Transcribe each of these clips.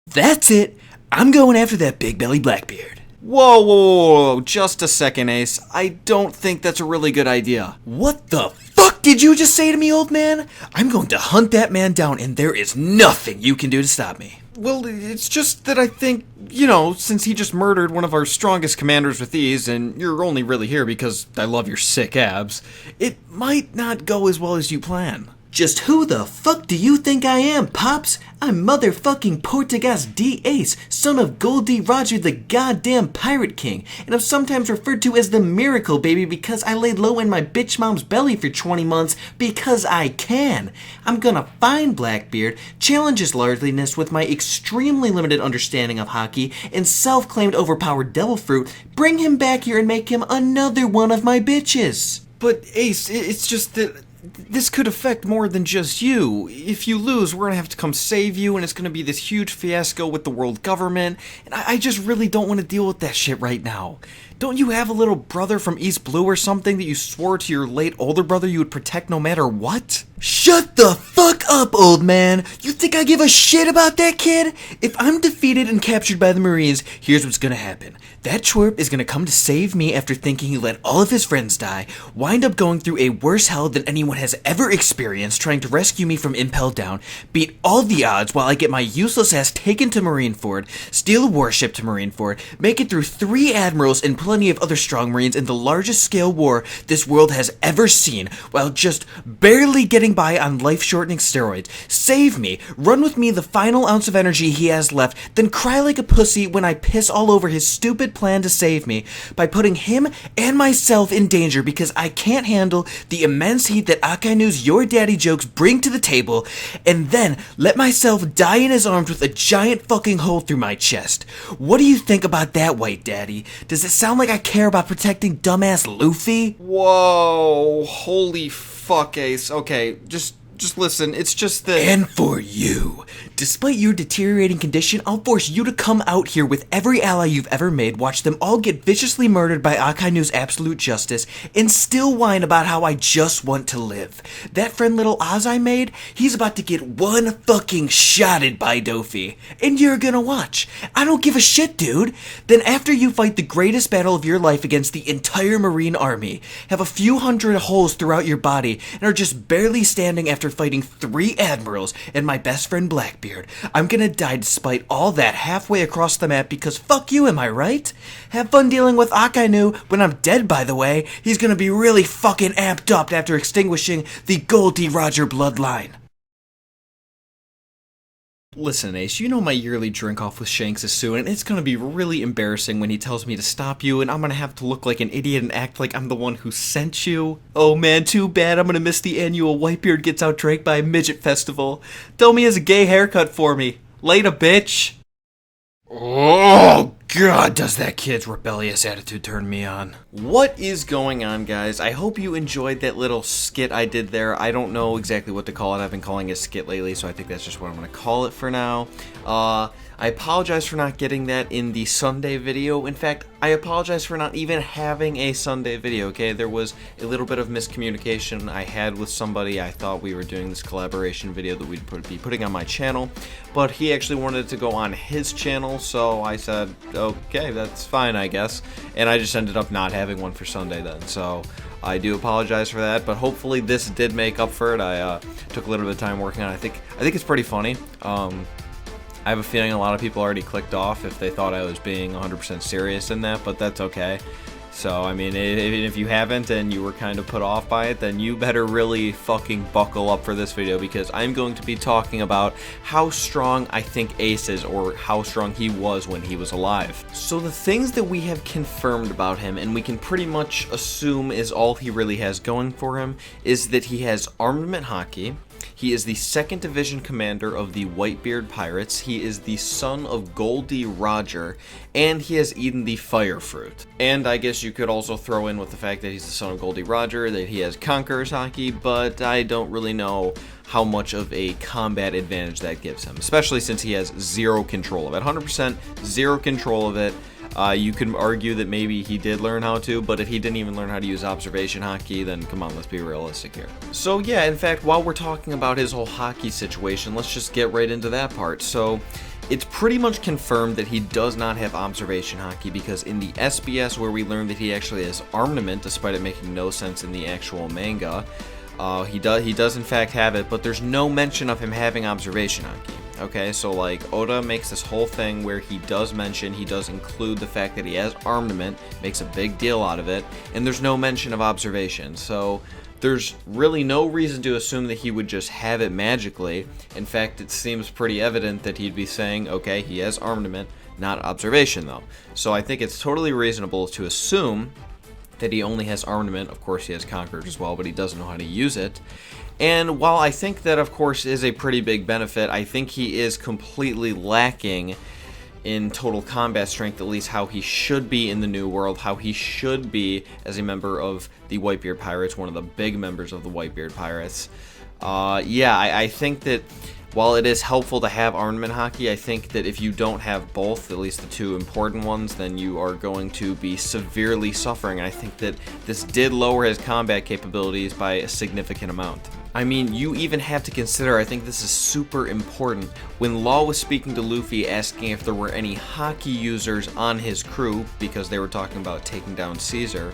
That's it. I'm going after that big belly Blackbeard. Whoa, whoa, whoa, just a second, Ace. I don't think that's a really good idea. What the fuck did you just say to me, old man? I'm going to hunt that man down, and there is nothing you can do to stop me. Well, it's just that I think, since he just murdered one of our strongest commanders with ease, and you're only really here because I love your sick abs, it might not go as well as you plan. Just who the fuck do you think I am, Pops? I'm motherfucking Portgas D Ace, son of Goldie Roger the goddamn Pirate King, and I'm sometimes referred to as the Miracle Baby because I laid low in my bitch mom's belly for 20 months because I can. I'm gonna find Blackbeard, challenge his lordliness with my extremely limited understanding of haki and self-claimed overpowered devil fruit, bring him back here and make him another one of my bitches. But Ace, it's just that this could affect more than just you. If you lose, we're gonna have to come save you, and it's gonna be this huge fiasco with the world government, and I just really don't want to deal with that shit right now. Don't you have a little brother from East Blue or something that you swore to your late older brother you would protect no matter what? Shut the fuck up, old man! You think I give a shit about that kid? If I'm defeated and captured by the Marines, here's what's gonna happen. That twerp is gonna come to save me after thinking he let all of his friends die, wind up going through a worse hell than anyone has ever experienced trying to rescue me from Impel Down, beat all the odds while I get my useless ass taken to Marineford, steal a warship to Marineford, make it through 3 admirals and plenty of other strong Marines in the largest scale war this world has ever seen, while just barely getting by on life-shortening steroids, save me, run with me the final ounce of energy he has left, then cry like a pussy when I piss all over his stupid plan to save me by putting him and myself in danger because I can't handle the immense heat that Akainu's your daddy jokes bring to the table, and then let myself die in his arms with a giant fucking hole through my chest. What do you think about that, White Daddy? Does it sound like I care about protecting dumbass Luffy? Whoa, holy fuck, Ace. Okay, just listen, it's just that... And for you, despite your deteriorating condition, I'll force you to come out here with every ally you've ever made, watch them all get viciously murdered by Akainu's absolute justice, and still whine about how I just want to live. That friend little Oz I made, he's about to get one fucking shotted by Dofi. And you're gonna watch. I don't give a shit, dude. Then after you fight the greatest battle of your life against the entire Marine army, have a few hundred holes throughout your body, and are just barely standing after fighting 3 admirals and my best friend Blackbeard, I'm gonna die despite all that halfway across the map because fuck you, am I right? Have fun dealing with Akainu when I'm dead, by the way. He's gonna be really fucking amped up after extinguishing the Goldie Roger bloodline. Listen, Ace, you know my yearly drink-off with Shanks is soon, and it's gonna be really embarrassing when he tells me to stop you, and I'm gonna have to look like an idiot and act like I'm the one who sent you. Oh man, too bad, I'm gonna miss the annual Whitebeard Gets Out Drake by a Midget Festival. Tell me he has a gay haircut for me. Later, bitch! Oh god, does that kid's rebellious attitude turn me on. What is going on, guys? I hope you enjoyed that little skit I did there. I don't know exactly what to call it. I've been calling it a skit lately, so I think that's just what I'm going to call it for now. I apologize for not getting that in the Sunday video. In fact, I apologize for not even having a Sunday video, okay? There was a little bit of miscommunication I had with somebody. I thought we were doing this collaboration video that we'd be putting on my channel, but he actually wanted it to go on his channel, so I said, okay, that's fine, I guess. And I just ended up not having one for Sunday then, so I do apologize for that, but hopefully this did make up for it. I took a little bit of time working on it. I think it's pretty funny. I have a feeling a lot of people already clicked off if they thought I was being 100% serious in that, but that's okay. So, I mean, if you haven't and you were kind of put off by it, then you better really fucking buckle up for this video, because I'm going to be talking about how strong I think Ace is, or how strong he was when he was alive. So the things that we have confirmed about him, and we can pretty much assume is all he really has going for him, is that he has armament haki. He is the 2nd Division commander of the Whitebeard Pirates, he is the son of Goldie Roger, and he has eaten the fire fruit. And I guess you could also throw in with the fact that he's the son of Goldie Roger, that he has Conqueror's haki, but I don't really know how much of a combat advantage that gives him, especially since he has 0 control of it. 100% 0 control of it. You can argue that maybe he did learn how to, but if he didn't even learn how to use observation haki, then come on, let's be realistic here. So yeah, in fact, while we're talking about his whole haki situation, let's just get right into that part. So It's pretty much confirmed that he does not have observation haki, because in the SBS, where we learned that he actually has armament, despite it making no sense in the actual manga, he does in fact have it, but there's no mention of him having observation haki. Okay, so like Oda makes this whole thing where he does include the fact that he has armament, makes a big deal out of it, and there's no mention of observation. So there's really no reason to assume that he would just have it magically. In fact, it seems pretty evident that he'd be saying, okay, he has armament, not observation though. So I think it's totally reasonable to assume that he only has armament. Of course he has conquerors as well, but he doesn't know how to use it. And while I think that, of course, is a pretty big benefit, I think he is completely lacking in total combat strength, at least how he should be in the New World, how he should be as a member of the Whitebeard Pirates, one of the big members of the Whitebeard Pirates. I think that while it is helpful to have armament haki, I think that if you don't have both, at least the two important ones, then you are going to be severely suffering. And I think that this did lower his combat capabilities by a significant amount. I mean, you even have to consider, I think this is super important, when Law was speaking to Luffy asking if there were any haki users on his crew, because they were talking about taking down Caesar,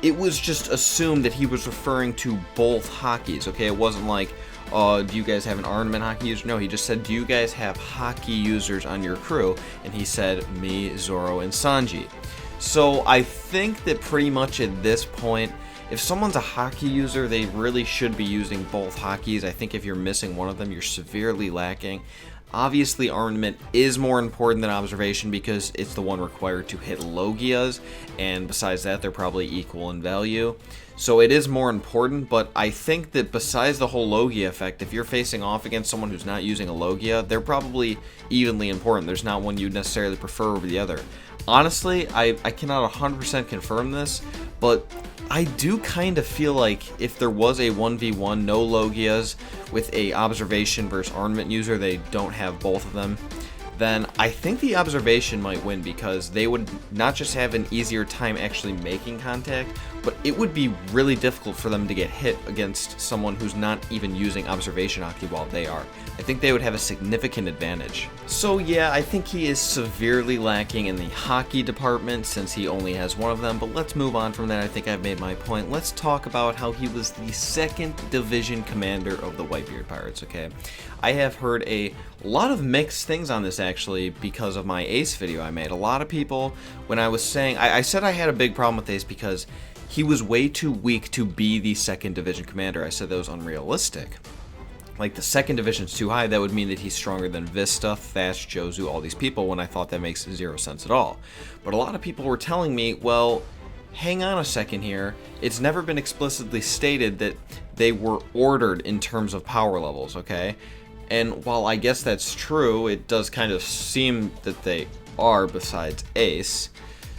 it was just assumed that he was referring to both hakis, okay? It wasn't like, do you guys have an armament haki user? No, he just said, do you guys have haki users on your crew? And he said, me, Zoro, and Sanji. So I think that pretty much at this point, if someone's a haki user, they really should be using both hakis. I think if you're missing one of them, you're severely lacking. Obviously, armament is more important than observation because it's the one required to hit Logias, and besides that, they're probably equal in value. So it is more important, but I think that besides the whole Logia effect, if you're facing off against someone who's not using a Logia, they're probably evenly important. There's not one you'd necessarily prefer over the other. Honestly, I cannot 100% confirm this, but I do kind of feel like if there was a 1v1, no Logias, with a observation versus armament user, they don't have both of them, then I think the observation might win, because they would not just have an easier time actually making contact, but it would be really difficult for them to get hit against someone who's not even using observation haki while they are. I think they would have a significant advantage. So yeah, I think he is severely lacking in the haki department since he only has one of them, but let's move on from that. I think I've made my point. Let's talk about how he was the 2nd Division Commander of the Whitebeard Pirates, okay? I have heard a lot of mixed things on this actually because of my Ace video I made. A lot of people, when I was saying, I said I had a big problem with Ace because he was way too weak to be the 2nd Division Commander. I said that was unrealistic. Like, the 2nd Division's too high, that would mean that he's stronger than Vista, Thatch, Jozu, all these people, when I thought that makes zero sense at all. But a lot of people were telling me, well, hang on a second here, it's never been explicitly stated that they were ordered in terms of power levels, okay? And while I guess that's true, it does kind of seem that they are, besides Ace.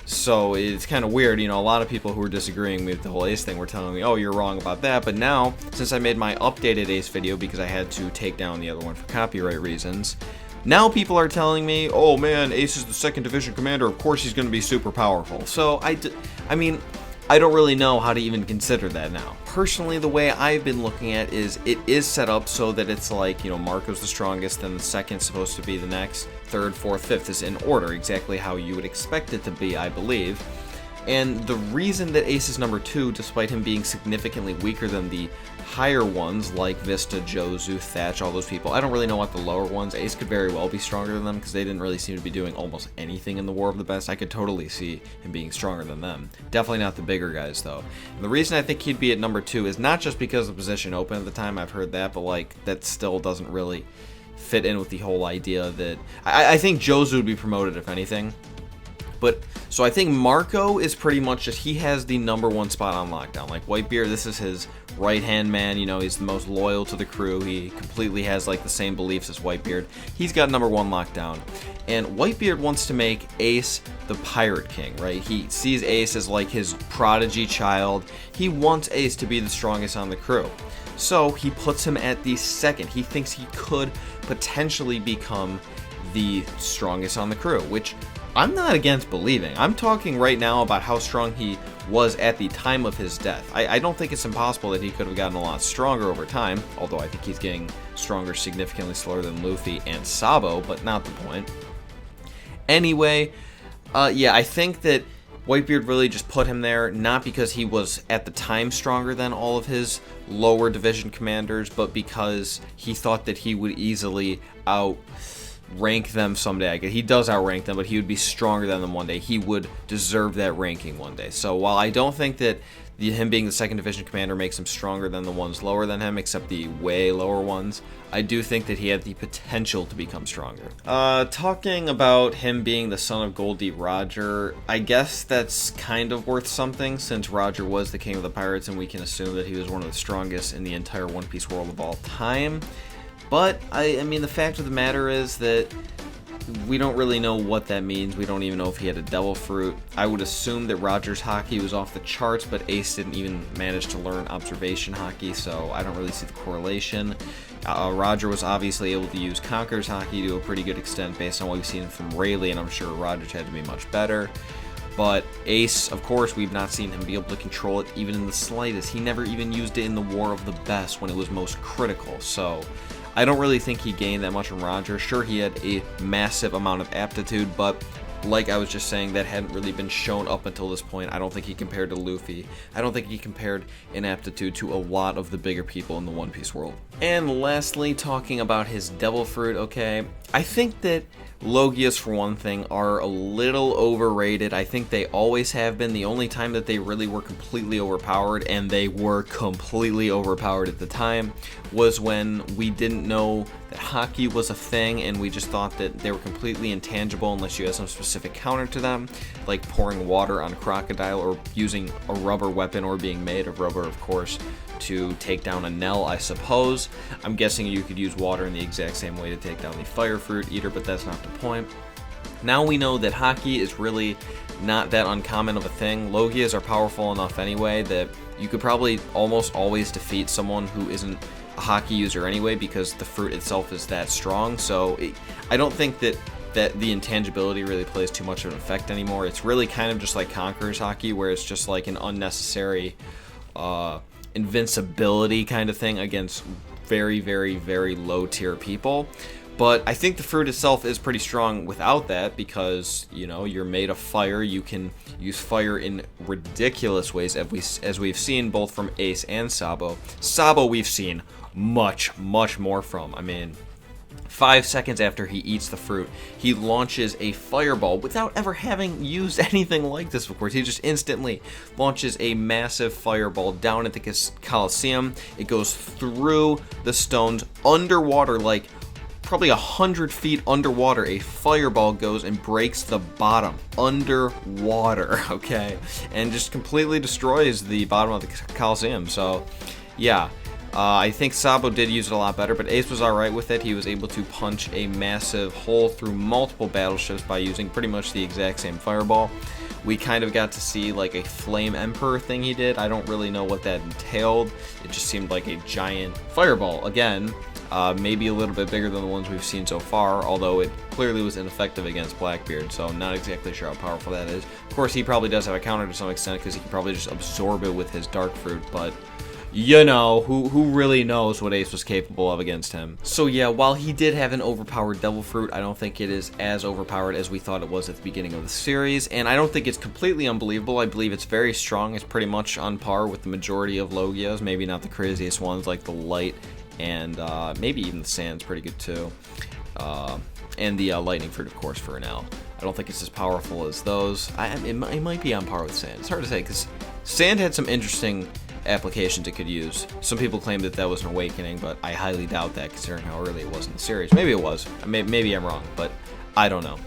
So it's kind of weird, you know, a lot of people who were disagreeing with the whole Ace thing were telling me, oh, you're wrong about that. But now, since I made my updated Ace video because I had to take down the other one for copyright reasons, now people are telling me, oh man, Ace is the 2nd Division Commander, of course he's going to be super powerful. So I mean, I don't really know how to even consider that now. Personally, the way I've been looking at it is set up so that it's like, you know, Marco's the strongest, then the 2nd's supposed to be the next, 3rd, 4th, 5th is in order, exactly how you would expect it to be, I believe. And the reason that Ace is number 2, despite him being significantly weaker than the higher ones like Vista, Jozu, Thatch, all those people, I don't really know what the lower ones, Ace could very well be stronger than them because they didn't really seem to be doing almost anything in the War of the Best. I could totally see him being stronger than them. Definitely not the bigger guys though. And the reason I think he'd be at number 2 is not just because the position open at the time, I've heard that, but like that still doesn't really fit in with the whole idea that I think Jozu would be promoted if anything. But so I think Marco is pretty much just, he has the number 1 spot on lockdown. Like Whitebeard, this is his right-hand man, you know, he's the most loyal to the crew. He completely has like the same beliefs as Whitebeard. He's got number 1 lockdown. And Whitebeard wants to make Ace the Pirate King, right? He sees Ace as like his prodigy child. He wants Ace to be the strongest on the crew. So he puts him at the 2nd. He thinks he could potentially become the strongest on the crew, which I'm not against believing. I'm talking right now about how strong he was at the time of his death. I don't think it's impossible that he could have gotten a lot stronger over time, although I think he's getting stronger significantly slower than Luffy and Sabo, but not the point. Anyway, yeah, I think that Whitebeard really just put him there, not because he was at the time stronger than all of his lower division commanders, but because he thought that he would easily outrank them someday. He does outrank them, but he would be stronger than them one day. He would deserve that ranking one day. So while I don't think that him being the second division commander makes him stronger than the ones lower than him, except the way lower ones, I do think that he had the potential to become stronger. Talking about him being the son of Gold D. Roger, I guess that's kind of worth something, since Roger was the king of the pirates, and we can assume that he was one of the strongest in the entire One Piece world of all time. But, I mean, the fact of the matter is that we don't really know what that means. We don't even know if he had a devil fruit. I would assume that Roger's haki was off the charts, but Ace didn't even manage to learn observation haki, so I don't really see the correlation. Roger was obviously able to use Conqueror's haki to a pretty good extent based on what we've seen from Rayleigh, and I'm sure Roger's had to be much better. But Ace, of course, we've not seen him be able to control it even in the slightest. He never even used it in the War of the Best when it was most critical, so I don't really think he gained that much from Roger. Sure, he had a massive amount of aptitude, but like I was just saying, that hadn't really been shown up until this point. I don't think he compared to Luffy. I don't think he compared in aptitude to a lot of the bigger people in the One Piece world. And lastly, talking about his devil fruit, okay, I think that Logias, for one thing, are a little overrated. I think they always have been. The only time that they really were completely overpowered, and they were completely overpowered at the time, was when we didn't know that haki was a thing, and we just thought that they were completely intangible unless you had some specific counter to them, like pouring water on a crocodile, or using a rubber weapon, or being made of rubber, of course, to take down a Nell, I suppose. I'm guessing you could use water in the exact same way to take down the fire fruit eater, but that's not the point. Now we know that haki is really not that uncommon of a thing. Logias are powerful enough anyway that you could probably almost always defeat someone who isn't a haki user anyway, because the fruit itself is that strong. So I don't think that the intangibility really plays too much of an effect anymore. It's really kind of just like Conqueror's haki, where it's just like an unnecessary invincibility kind of thing against very, very, very low tier people. But I think the fruit itself is pretty strong without that, because, you know, you're made of fire. You can use fire in ridiculous ways, as we've seen both from Ace and Sabo. Sabo we've seen much, much more from. I mean, 5 seconds after he eats the fruit, he launches a fireball without ever having used anything like this before. He just instantly launches a massive fireball down at the Coliseum. It goes through the stones underwater, like probably 100 feet underwater. A fireball goes and breaks the bottom underwater, okay? And just completely destroys the bottom of the Coliseum. So, yeah. I think Sabo did use it a lot better, but Ace was alright with it. He was able to punch a massive hole through multiple battleships by using pretty much the exact same fireball. We kind of got to see like a Flame Emperor thing he did. I don't really know what that entailed. It just seemed like a giant fireball. Again, maybe a little bit bigger than the ones we've seen so far, although it clearly was ineffective against Blackbeard, so not exactly sure how powerful that is. Of course, he probably does have a counter to some extent, because he can probably just absorb it with his Dark Fruit, but you know, who really knows what Ace was capable of against him. So yeah, while he did have an overpowered Devil Fruit, I don't think it is as overpowered as we thought it was at the beginning of the series, and I don't think it's completely unbelievable. I believe it's very strong. It's pretty much on par with the majority of Logias, maybe not the craziest ones like the Light, and maybe even the Sand's pretty good too. And the Lightning Fruit, of course, for Enel. I don't think it's as powerful as those. It might be on par with Sand. It's hard to say, because Sand had some interesting applications it could use. Some people claim that that was an awakening, but I highly doubt that, considering how early it was in the series. Maybe it was. Maybe I'm wrong, but I don't know.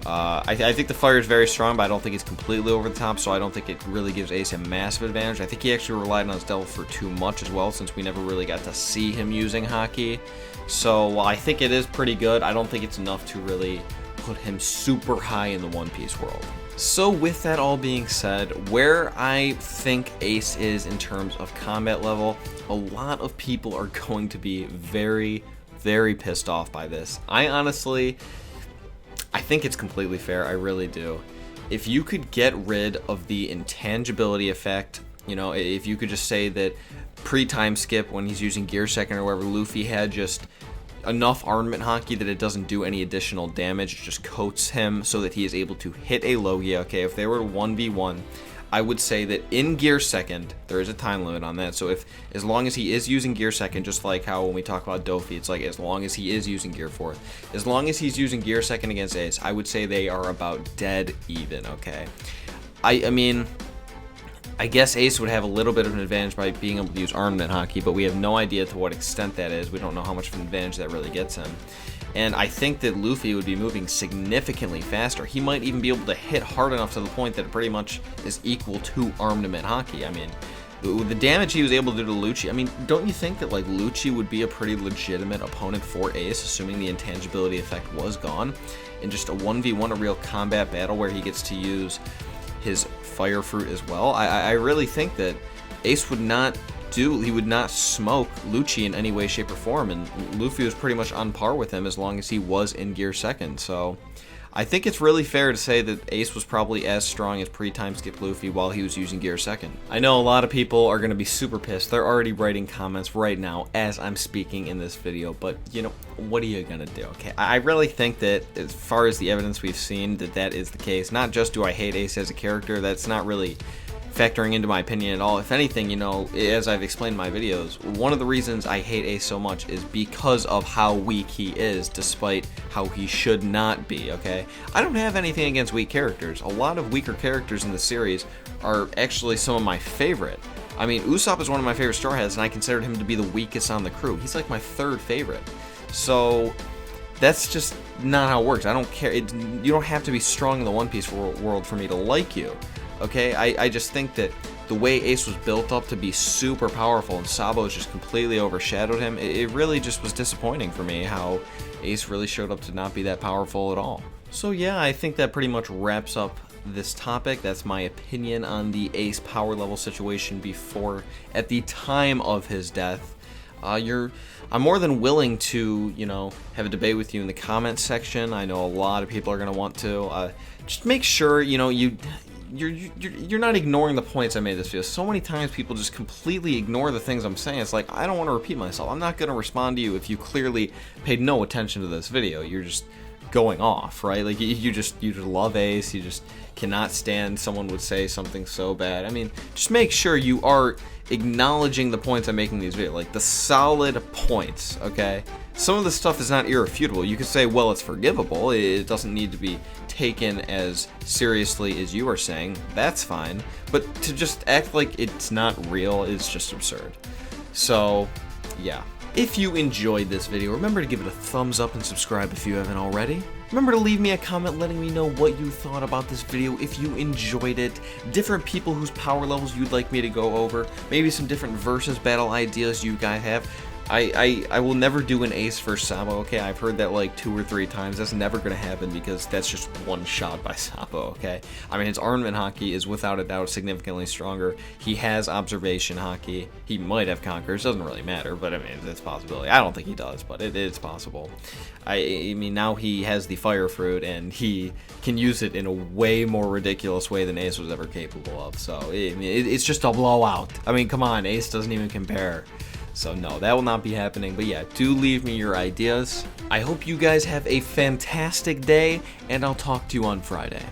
I think the fire is very strong, but I don't think it's completely over the top, so I don't think it really gives Ace a massive advantage. I think he actually relied on his Devil Fruit too much as well, since we never really got to see him using haki. So while I think it is pretty good, I don't think it's enough to really put him super high in the One Piece world. So with that all being said, where I think Ace is in terms of combat level, a lot of people are going to be very, very pissed off by this. I honestly, I think it's completely fair. I really do. If you could get rid of the intangibility effect, you know, if you could just say that pre-time skip when he's using gear second or whatever, Luffy had just enough armament haki that it doesn't do any additional damage, it just coats him so that he is able to hit a Logia. Okay, if they were 1v1, I would say that in gear second, there is a time limit on that, so if as long as he is using gear second, just like how when we talk about Dofi, it's like as long as he is using gear fourth, as long as he's using gear second against Ace, I would say they are about dead even, okay? I mean, I guess Ace would have a little bit of an advantage by being able to use armament haki, but we have no idea to what extent that is. We don't know how much of an advantage that really gets him. And I think that Luffy would be moving significantly faster. He might even be able to hit hard enough to the point that it pretty much is equal to armament haki. I mean, the damage he was able to do to Lucci, I mean, don't you think that like Lucci would be a pretty legitimate opponent for Ace, assuming the intangibility effect was gone, in just a 1v1, a real combat battle where he gets to use his fire fruit as well? I really think that Ace would not smoke Lucci in any way, shape, or form, and Luffy was pretty much on par with him as long as he was in gear second. So I think it's really fair to say that Ace was probably as strong as pre-time skip Luffy while he was using gear second. I know a lot of people are going to be super pissed. They're already writing comments right now as I'm speaking in this video, but you know, what are you going to do? Okay, I really think that as far as the evidence we've seen, that is the case. Not just do I hate Ace as a character, that's not really factoring into my opinion at all. If anything, you know, as I've explained in my videos, one of the reasons I hate Ace so much is because of how weak he is, despite how he should not be, okay? I don't have anything against weak characters. A lot of weaker characters in the series are actually some of my favorite. I mean, Usopp is one of my favorite Straw Hats, and I considered him to be the weakest on the crew. He's like my third favorite. So that's just not how it works. I don't care. You don't have to be strong in the One Piece world for me to like you. Okay, I just think that the way Ace was built up to be super powerful and Sabo's just completely overshadowed him, it really just was disappointing for me how Ace really showed up to not be that powerful at all. So yeah, I think that pretty much wraps up this topic. That's my opinion on the Ace power level situation at the time of his death. I'm more than willing to, you know, have a debate with you in the comments section. I know a lot of people are going to want to. Just make sure, you know, you're not ignoring the points I made this video. So many times people just completely ignore the things I'm saying. It's like, I don't want to repeat myself. I'm not going to respond to you if you clearly paid no attention to this video. You're just going off, right? Like you just love Ace. You just cannot stand someone would say something so bad. I mean, just make sure you are acknowledging the points I'm making in these videos, like the solid points, okay? Some of the stuff is not irrefutable. You could say, well, it's forgivable. It doesn't need to be taken as seriously as you are saying. That's fine. But to just act like it's not real is just absurd. So, yeah. If you enjoyed this video, remember to give it a thumbs up and subscribe if you haven't already. Remember to leave me a comment letting me know what you thought about this video, if you enjoyed it, different people whose power levels you'd like me to go over, maybe some different versus battle ideas you guys have. I will never do an Ace versus Sabo, okay? I've heard that like 2 or 3 times. That's never going to happen because that's just one shot by Sabo, okay? I mean, his armament haki is without a doubt significantly stronger. He has observation haki. He might have conquers. Doesn't really matter, but I mean, it's a possibility. I don't think he does, but it is possible. I mean, now he has the fire fruit, and he can use it in a way more ridiculous way than Ace was ever capable of. So, I mean, it's just a blowout. I mean, come on, Ace doesn't even compare. So no, that will not be happening. But yeah, do leave me your ideas. I hope you guys have a fantastic day, and I'll talk to you on Friday.